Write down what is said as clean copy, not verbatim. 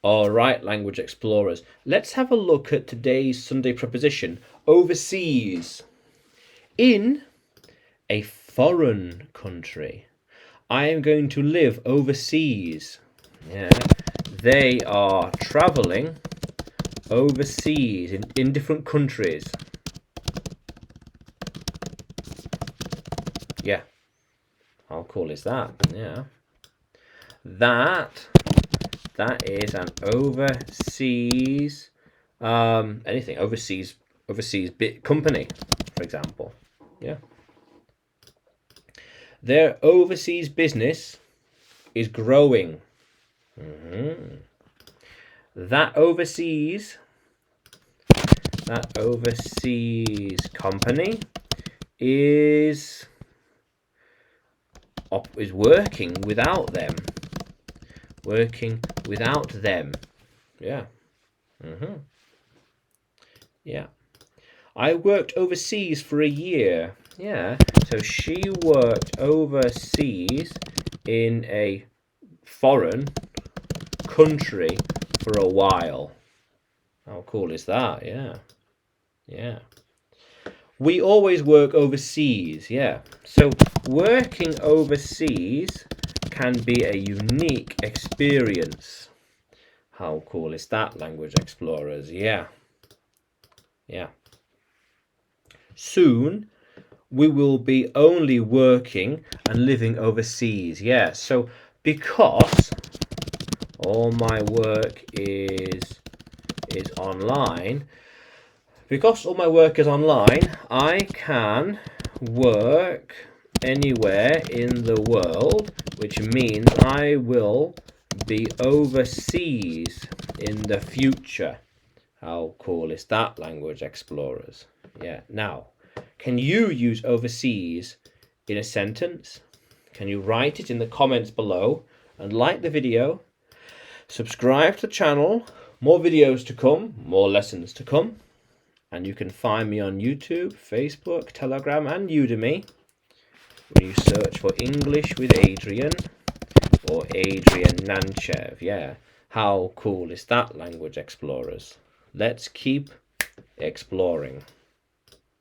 All right, language explorers. Let's have a look at today's Sunday preposition, overseas. In a foreign country. I am going to live overseas. Yeah. They are traveling overseas in different countries. Yeah. How cool is that? Yeah. That is an overseas anything overseas bit company, for example. Yeah. Their overseas business is growing. That overseas company is working without them. Working without them. Yeah. Yeah. I worked overseas for a year. Yeah. So she worked overseas in a foreign country for a while. How cool is that? Yeah. Yeah. We always work overseas. Yeah. So working overseas can be a unique experience. How cool is that, language explorers? Yeah. Yeah. Soon we will be only working and living overseas. Yeah. So because all my work is online, I can work anywhere in the world, which means I will be overseas in the future. How cool is that, language explorers? Yeah. Now, can you use overseas in a sentence? Can you write it in the comments below and like the video? Subscribe to the channel. More videos to come, more lessons to come. And you can find me on YouTube, Facebook, Telegram, and Udemy when you search for English with Adrian or Adrian Nanchev. Yeah, how cool is that, language explorers? Let's keep exploring.